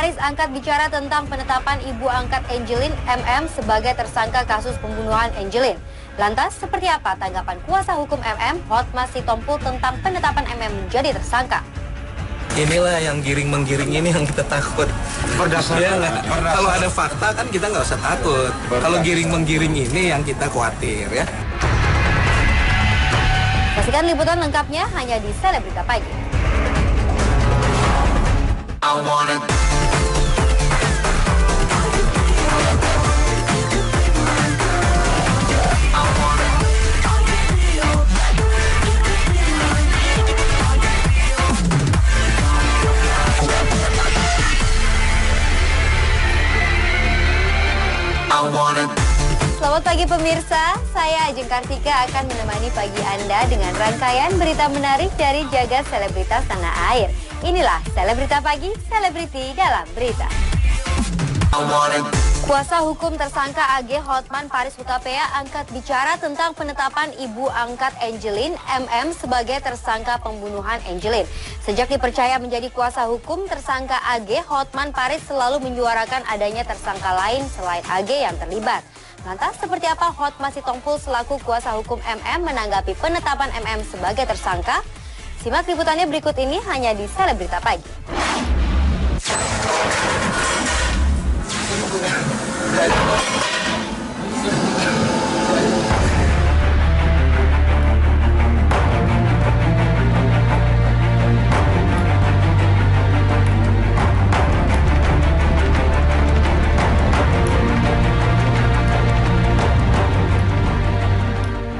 Paris angkat bicara tentang penetapan ibu angkat Angelin MM sebagai tersangka kasus pembunuhan Angelin. Lantas, seperti apa tanggapan kuasa hukum MM, Hotma Sitompul, tentang penetapan MM menjadi tersangka? Inilah yang giring-menggiring ini yang kita takut. Kalau ada fakta kan kita nggak usah takut. Kalau giring-menggiring ini yang kita khawatir ya. Saksikan liputan lengkapnya hanya di Selebrita Pagi. Selamat pagi pemirsa, saya Ajeng Kartika akan menemani pagi Anda dengan rangkaian berita menarik dari jagat selebritas tanah air. Inilah Selebrita Pagi, selebriti dalam berita. Kuasa hukum tersangka AG Hotman Paris Hutapea angkat bicara tentang penetapan ibu angkat Angelin MM sebagai tersangka pembunuhan Angelin. Sejak dipercaya menjadi kuasa hukum tersangka AG, Hotman Paris selalu menyuarakan adanya tersangka lain selain AG yang terlibat. Lantas, seperti apa Hotma Sitompul selaku kuasa hukum MM menanggapi penetapan MM sebagai tersangka? Simak liputannya berikut ini hanya di Selebrita Pagi.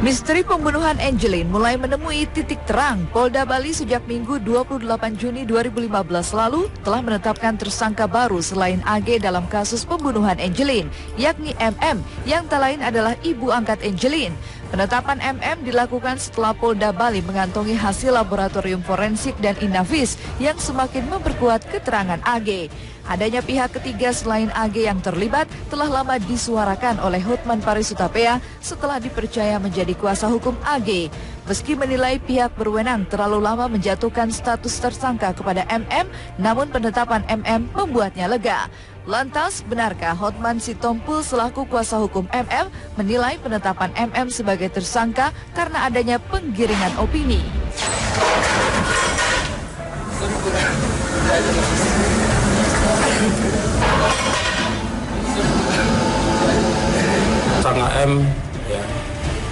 Misteri pembunuhan Angelin mulai menemui titik terang. Polda Bali sejak Minggu 28 Juni 2015 lalu telah menetapkan tersangka baru selain AG dalam kasus pembunuhan Angelin, yakni MM yang tak lain adalah ibu angkat Angelin. Penetapan MM dilakukan setelah Polda Bali mengantongi hasil laboratorium forensik dan Inavis yang semakin memperkuat keterangan AG. Adanya pihak ketiga selain AG yang terlibat telah lama disuarakan oleh Hotman Paris Hutapea setelah dipercaya menjadi kuasa hukum AG. Meski menilai pihak berwenang terlalu lama menjatuhkan status tersangka kepada MM, namun penetapan MM membuatnya lega. Lantas, benarkah Hotman Sitompul selaku kuasa hukum MM menilai penetapan MM sebagai tersangka karena adanya penggiringan opini? Tersangka M ya,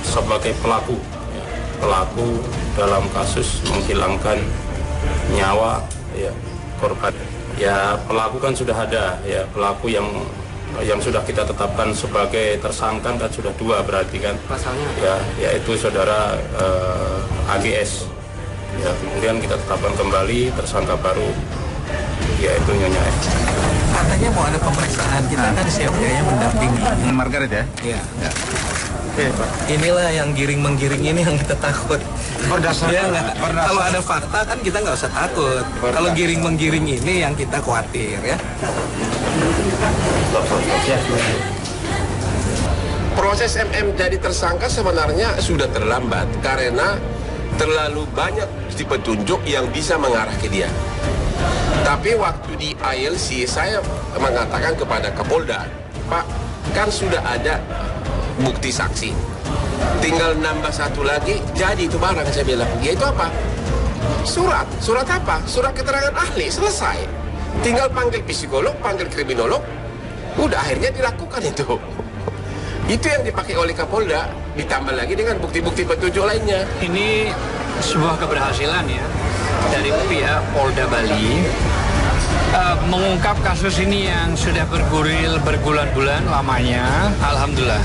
sebagai pelaku dalam kasus menghilangkan nyawa ya, korban. Ya, pelaku kan sudah ada ya, pelaku yang sudah kita tetapkan sebagai tersangka kan sudah dua berarti kan. Pasalnya ya, yaitu saudara AGS. Ya, kemudian kita tetapkan kembali tersangka baru yaitu Nyonya F. Katanya mau ada pemeriksaan, kita kan siap ya yang mendampingi. Margaret ya? Iya. Ya. Inilah yang giring-menggiring ini yang kita takut. Kalau ada fakta kan kita nggak usah takut. Kalau giring-menggiring ini yang kita khawatir ya. Proses MM jadi tersangka sebenarnya sudah terlambat karena terlalu banyak petunjuk yang bisa mengarah ke dia. Tapi waktu di ILC saya mengatakan kepada Kapolda, Pak, kan sudah ada bukti saksi, tinggal nambah satu lagi, jadi itu barang. Saya bilang, ya itu apa? Surat apa? Surat keterangan ahli, selesai. Tinggal panggil psikolog, panggil kriminolog, udah akhirnya dilakukan itu. Itu yang dipakai oleh Kapolda, ditambah lagi dengan bukti-bukti petunjuk lainnya. Ini sebuah keberhasilan ya dari pihak Polda Bali mengungkap kasus ini yang sudah bergulir berbulan-bulan lamanya. Alhamdulillah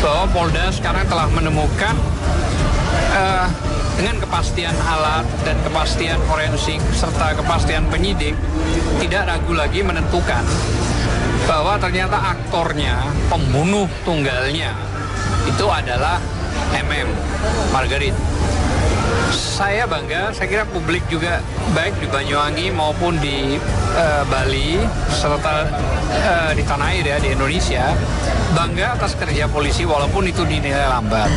bahwa Polda sekarang telah menemukan dengan kepastian alat dan kepastian forensik serta kepastian penyidik, tidak ragu lagi menentukan bahwa ternyata aktornya, pembunuh tunggalnya itu adalah MM Margaret. Saya bangga, saya kira publik juga baik di Banyuwangi maupun di Bali serta di tanah air ya, di Indonesia, bangga atas kerja polisi walaupun itu dinilai lambat.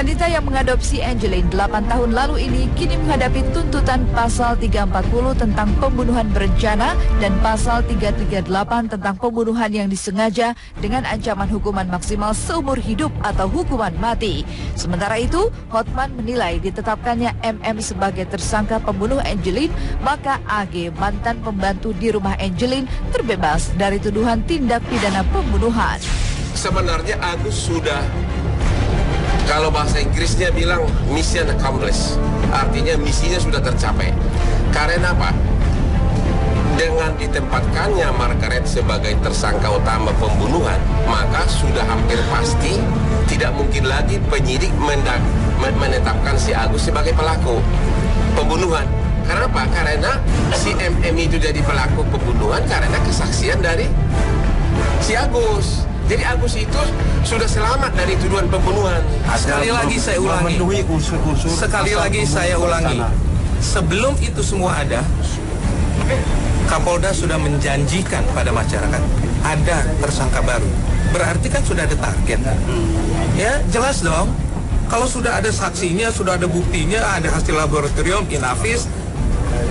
Wanita yang mengadopsi Angeline 8 tahun lalu ini kini menghadapi tuntutan pasal 340 tentang pembunuhan berencana dan pasal 338 tentang pembunuhan yang disengaja dengan ancaman hukuman maksimal seumur hidup atau hukuman mati. Sementara itu, Hotman menilai ditetapkannya MM sebagai tersangka pembunuh Angeline, maka AG, mantan pembantu di rumah Angeline, terbebas dari tuduhan tindak pidana pembunuhan. Sebenarnya Agus sudah, kalau bahasa Inggrisnya bilang mission accomplished, artinya misinya sudah tercapai. Karena apa? Dengan ditempatkannya Margaret sebagai tersangka utama pembunuhan, maka sudah hampir pasti tidak mungkin lagi penyidik menetapkan si Agus sebagai pelaku pembunuhan. Karena apa? Karena si MM itu jadi pelaku pembunuhan karena kesaksian dari si Agus. Jadi Agus itu sudah selamat dari tuduhan pembunuhan. Sekali lagi saya ulangi. Sekali lagi saya ulangi. Sebelum itu semua ada, Kapolda sudah menjanjikan pada masyarakat ada tersangka baru. Berarti kan sudah ada target. Ya, jelas dong. Kalau sudah ada saksinya, sudah ada buktinya, ada hasil laboratorium, inafis.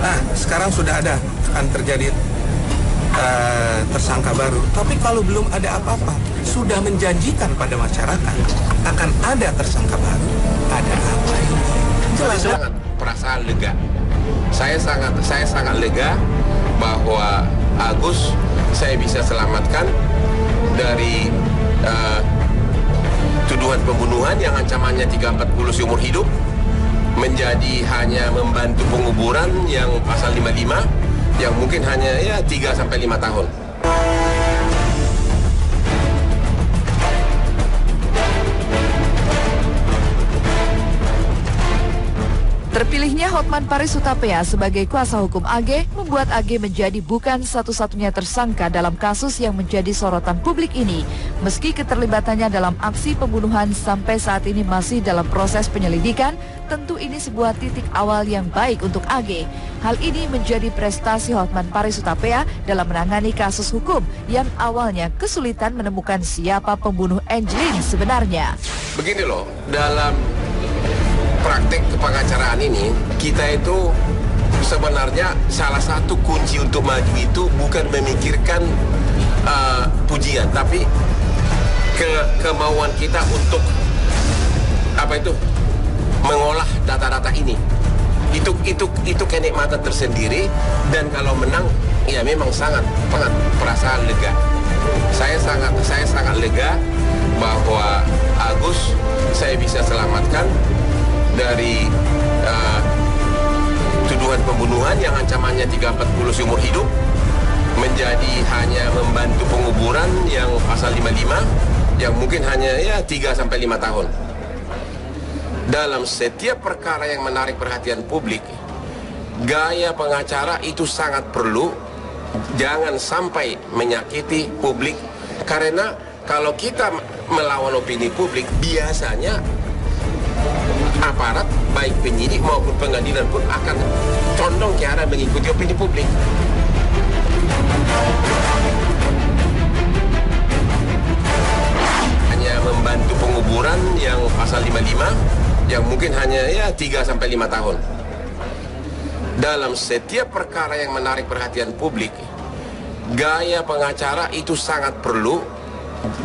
Nah, sekarang sudah ada akan terjadi tersangka baru. Tapi kalau belum ada apa-apa, sudah menjanjikan pada masyarakat akan ada tersangka baru. Ada apa ini? Jelas. Sangat perasaan lega. Saya sangat lega bahwa Agus saya bisa selamatkan dari tuduhan pembunuhan yang ancamannya 340 seumur hidup menjadi hanya membantu penguburan yang pasal 55 yang mungkin hanya 3-5 tahun. Terpilihnya Hotman Paris Hutapea sebagai kuasa hukum AG membuat AG menjadi bukan satu-satunya tersangka dalam kasus yang menjadi sorotan publik ini. Meski keterlibatannya dalam aksi pembunuhan sampai saat ini masih dalam proses penyelidikan, tentu ini sebuah titik awal yang baik untuk AG. Hal ini menjadi prestasi Hotman Paris Hutapea dalam menangani kasus hukum yang awalnya kesulitan menemukan siapa pembunuh Angeline sebenarnya. Begini loh, dalam praktek kepengacaraan ini, kita itu sebenarnya salah satu kunci untuk maju itu bukan memikirkan pujian, tapi kemauan kita untuk mengolah data-data ini. Itu kenikmatan tersendiri, dan kalau menang, ya memang sangat perasaan lega. Saya sangat lega bahwa Agus saya bisa selamatkan dari tuduhan pembunuhan yang ancamannya 340 seumur hidup menjadi hanya membantu penguburan yang pasal 55 yang mungkin hanya 3-5 tahun. Dalam setiap perkara yang menarik perhatian publik, gaya pengacara itu sangat perlu. Jangan sampai menyakiti publik, karena kalau kita melawan opini publik, biasanya aparat, baik penyidik maupun pengadilan pun akan condong ke arah mengikuti opini publik. Hanya membantu penguburan yang pasal 55 yang mungkin hanya 3-5 tahun. Dalam setiap perkara yang menarik perhatian publik, gaya pengacara itu sangat perlu.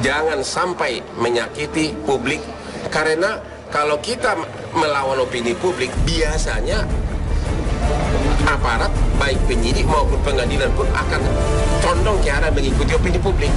Jangan sampai menyakiti publik, karena kalau kita melawan opini publik, biasanya aparat, baik penyidik maupun pengadilan pun akan condong ke arah mengikuti opini publik.